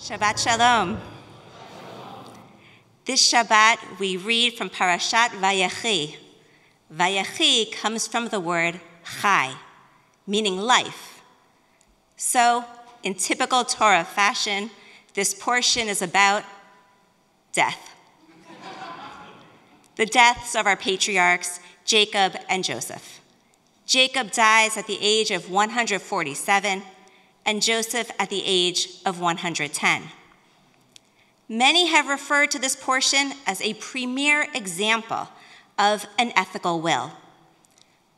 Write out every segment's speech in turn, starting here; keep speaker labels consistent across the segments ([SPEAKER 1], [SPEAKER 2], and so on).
[SPEAKER 1] Shabbat Shalom. This Shabbat, we read from Parashat Vayechi. Vayechi comes from the word chai, meaning life. So, in typical Torah fashion, this portion is about death. The deaths of our patriarchs, Jacob and Joseph. Jacob dies at the age of 147, and Joseph at the age of 110. Many have referred to this portion as a premier example of an ethical will.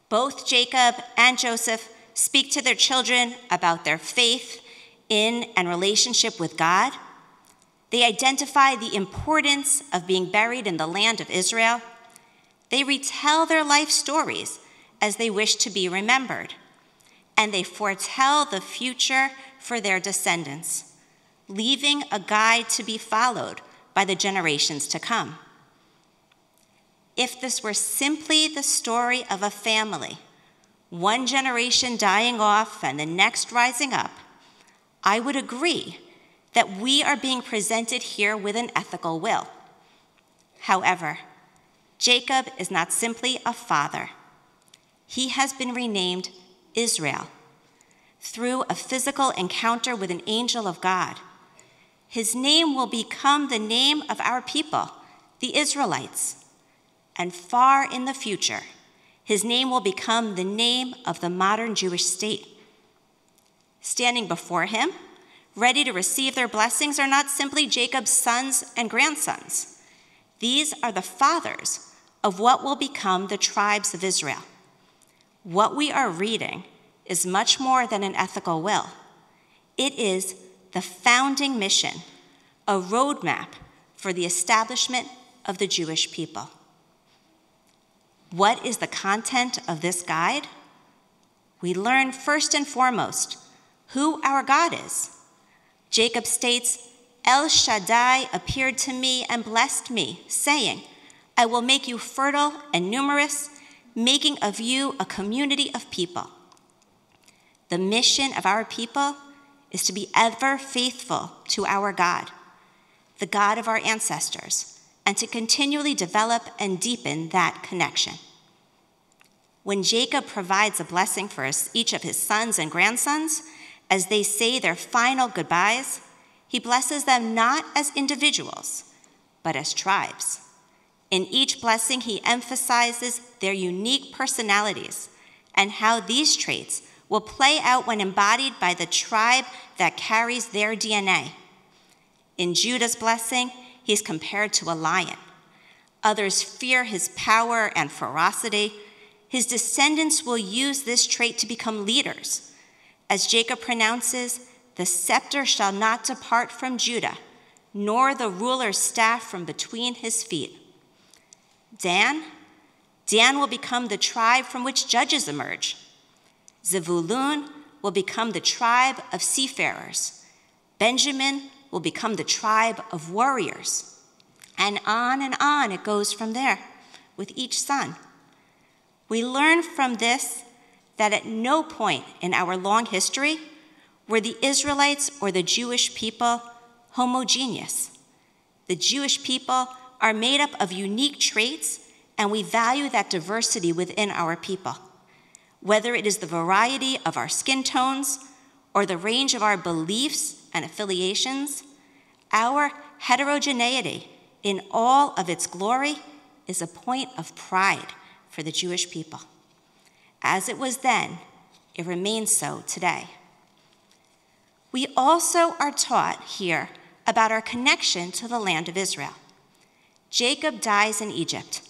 [SPEAKER 1] Both Jacob and Joseph speak to their children about their faith in and relationship with God. They identify the importance of being buried in the land of Israel. They retell their life stories as they wish to be remembered. And they foretell the future for their descendants, leaving a guide to be followed by the generations to come. If this were simply the story of a family, one generation dying off and the next rising up, I would agree that we are being presented here with an ethical will. However, Jacob is not simply a father. He has been renamed Israel through a physical encounter with an angel of God. His name will become the name of our people, the Israelites. And far in the future, his name will become the name of the modern Jewish state. Standing before him, ready to receive their blessings, are not simply Jacob's sons and grandsons. These are the fathers of what will become the tribes of Israel. What we are reading is much more than an ethical will. It is the founding mission, a roadmap for the establishment of the Jewish people. What is the content of this guide? We learn first and foremost who our God is. Jacob states, El Shaddai appeared to me and blessed me, saying, I will make you fertile and numerous, making of you a community of people. The mission of our people is to be ever faithful to our God, the God of our ancestors, and to continually develop and deepen that connection. When Jacob provides a blessing for each of his sons and grandsons, as they say their final goodbyes, he blesses them not as individuals, but as tribes. In each blessing, he emphasizes their unique personalities and how these traits will play out when embodied by the tribe that carries their DNA. In Judah's blessing, he is compared to a lion. Others fear his power and ferocity. His descendants will use this trait to become leaders. As Jacob pronounces, the scepter shall not depart from Judah, nor the ruler's staff from between his feet. Dan will become the tribe from which judges emerge. Zevulun will become the tribe of seafarers. Benjamin will become the tribe of warriors. And on it goes from there with each son. We learn from this that at no point in our long history were the Israelites or the Jewish people homogeneous. The Jewish people are made up of unique traits, and we value that diversity within our people. Whether it is the variety of our skin tones or the range of our beliefs and affiliations, our heterogeneity in all of its glory is a point of pride for the Jewish people. As it was then, it remains so today. We also are taught here about our connection to the land of Israel. Jacob dies in Egypt.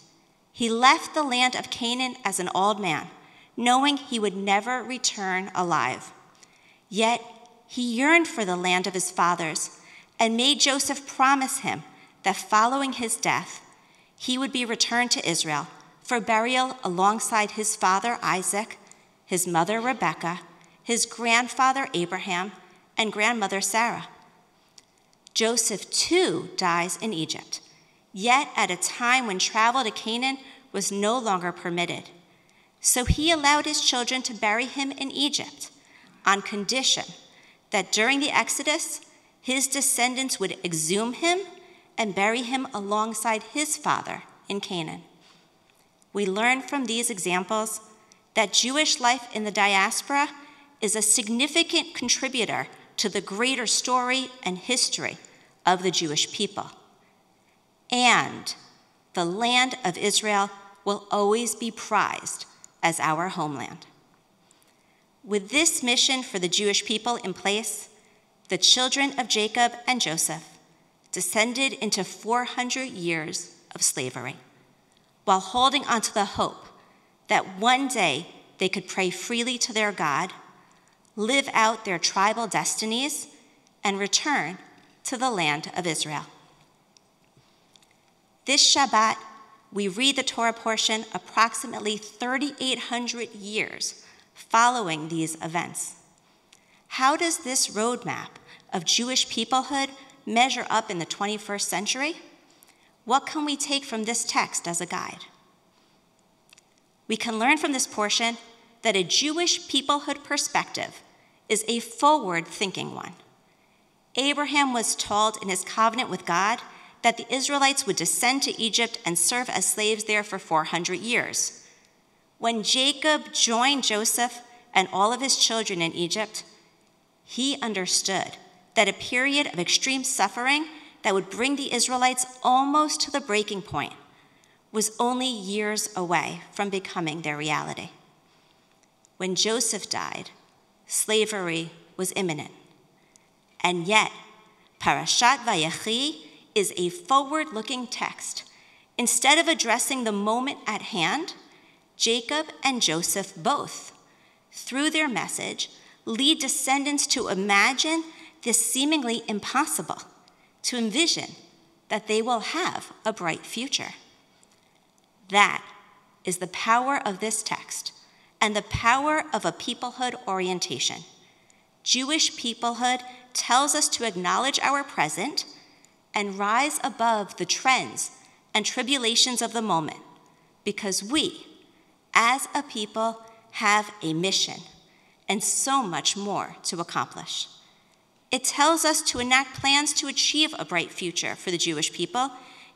[SPEAKER 1] He left the land of Canaan as an old man, knowing he would never return alive. Yet he yearned for the land of his fathers and made Joseph promise him that following his death, he would be returned to Israel for burial alongside his father Isaac, his mother Rebekah, his grandfather Abraham, and grandmother Sarah. Joseph too dies in Egypt, yet at a time when travel to Canaan was no longer permitted. So he allowed his children to bury him in Egypt on condition that during the Exodus, his descendants would exhume him and bury him alongside his father in Canaan. We learn from these examples that Jewish life in the diaspora is a significant contributor to the greater story and history of the Jewish people. And the land of Israel will always be prized as our homeland. With this mission for the Jewish people in place, the children of Jacob and Joseph descended into 400 years of slavery, while holding on to the hope that one day they could pray freely to their God, live out their tribal destinies, and return to the land of Israel. This Shabbat, we read the Torah portion approximately 3,800 years following these events. How does this roadmap of Jewish peoplehood measure up in the 21st century? What can we take from this text as a guide? We can learn from this portion that a Jewish peoplehood perspective is a forward-thinking one. Abraham was told in his covenant with God that the Israelites would descend to Egypt and serve as slaves there for 400 years. When Jacob joined Joseph and all of his children in Egypt, he understood that a period of extreme suffering that would bring the Israelites almost to the breaking point was only years away from becoming their reality. When Joseph died, slavery was imminent. And yet, Parashat Vayechi is a forward-looking text. Instead of addressing the moment at hand, Jacob and Joseph both, through their message, lead descendants to imagine this seemingly impossible, to envision that they will have a bright future. That is the power of this text and the power of a peoplehood orientation. Jewish peoplehood tells us to acknowledge our present and rise above the trends and tribulations of the moment, because we, as a people, have a mission and so much more to accomplish. It tells us to enact plans to achieve a bright future for the Jewish people,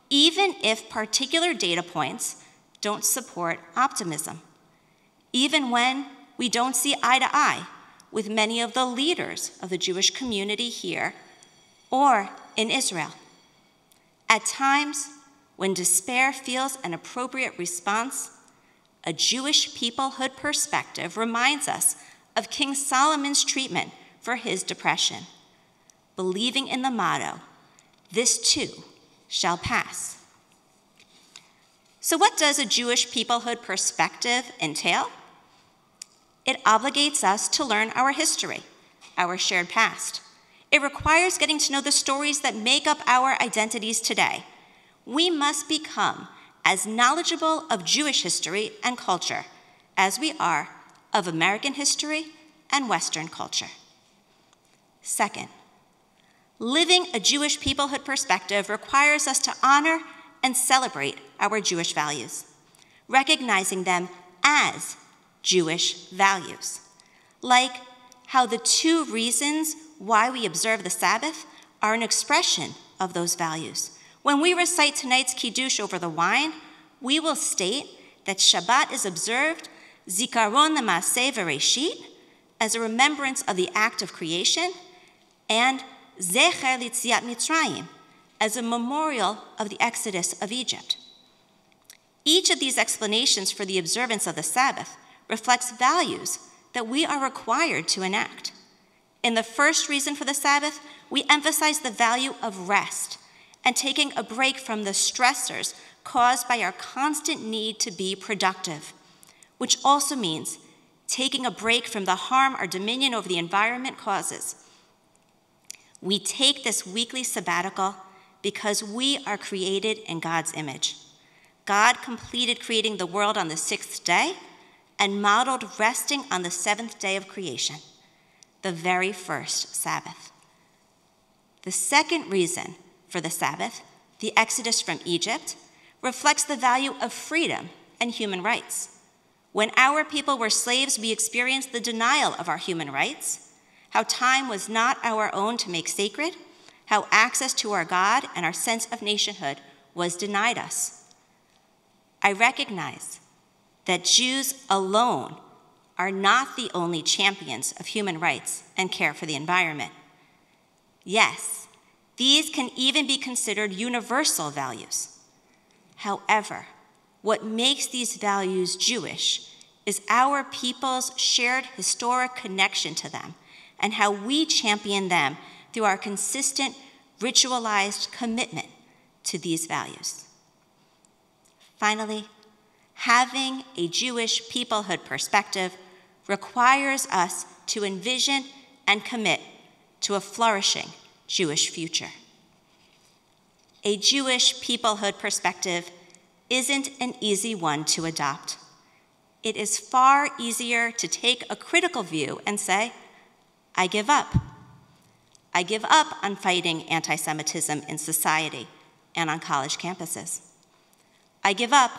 [SPEAKER 1] even if particular data points don't support optimism, even when we don't see eye to eye with many of the leaders of the Jewish community here or in Israel. At times, when despair feels an appropriate response, a Jewish peoplehood perspective reminds us of King Solomon's treatment for his depression, believing in the motto, "This too shall pass." So what does a Jewish peoplehood perspective entail? It obligates us to learn our history, our shared past. It requires getting to know the stories that make up our identities today. We must become as knowledgeable of Jewish history and culture as we are of American history and Western culture. Second, living a Jewish peoplehood perspective requires us to honor and celebrate our Jewish values, recognizing them as Jewish values, like how the 2 reasons why we observe the Sabbath are an expression of those values. When we recite tonight's Kiddush over the wine, we will state that Shabbat is observed Zikaron L'Maaseh Bereshit, as a remembrance of the act of creation, and Zecher L'Yetziat Mitzrayim, as a memorial of the exodus of Egypt. Each of these explanations for the observance of the Sabbath reflects values that we are required to enact. In the first reason for the Sabbath, we emphasize the value of rest and taking a break from the stressors caused by our constant need to be productive, which also means taking a break from the harm our dominion over the environment causes. We take this weekly sabbatical because we are created in God's image. God completed creating the world on the 6th day and modeled resting on the 7th day of creation, the very first Sabbath. The second reason for the Sabbath, the Exodus from Egypt, reflects the value of freedom and human rights. When our people were slaves, we experienced the denial of our human rights, how time was not our own to make sacred, how access to our God and our sense of nationhood was denied us. I recognize that Jews alone are not the only champions of human rights and care for the environment. Yes, these can even be considered universal values. However, what makes these values Jewish is our people's shared historic connection to them and how we champion them through our consistent, ritualized commitment to these values. Finally, having a Jewish peoplehood perspective requires us to envision and commit to a flourishing Jewish future. A Jewish peoplehood perspective isn't an easy one to adopt. It is far easier to take a critical view and say, I give up. I give up on fighting anti-Semitism in society and on college campuses. I give up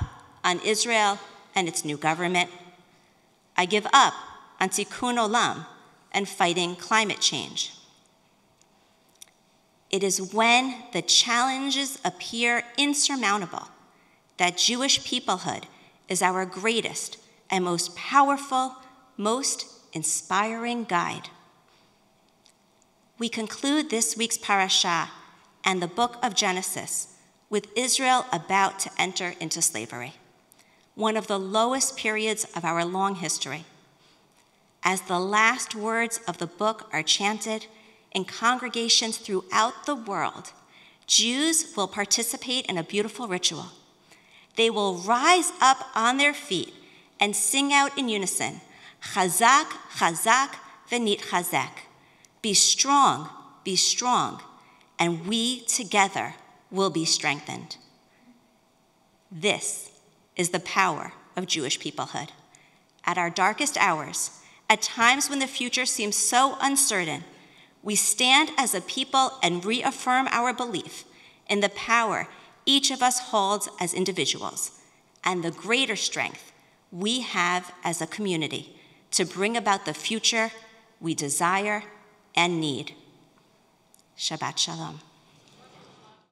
[SPEAKER 1] on Israel and its new government. I give up on Tikkun Olam and fighting climate change. It is when the challenges appear insurmountable that Jewish peoplehood is our greatest and most powerful, most inspiring guide. We conclude this week's parashah and the book of Genesis with Israel about to enter into slavery, one of the lowest periods of our long history. As the last words of the book are chanted in congregations throughout the world, Jews will participate in a beautiful ritual. They will rise up on their feet and sing out in unison, Chazak, Chazak, V'nit Chazek. Be strong, and we together will be strengthened. This is the power of Jewish peoplehood. At our darkest hours, at times when the future seems so uncertain, we stand as a people and reaffirm our belief in the power each of us holds as individuals and the greater strength we have as a community to bring about the future we desire and need. Shabbat Shalom.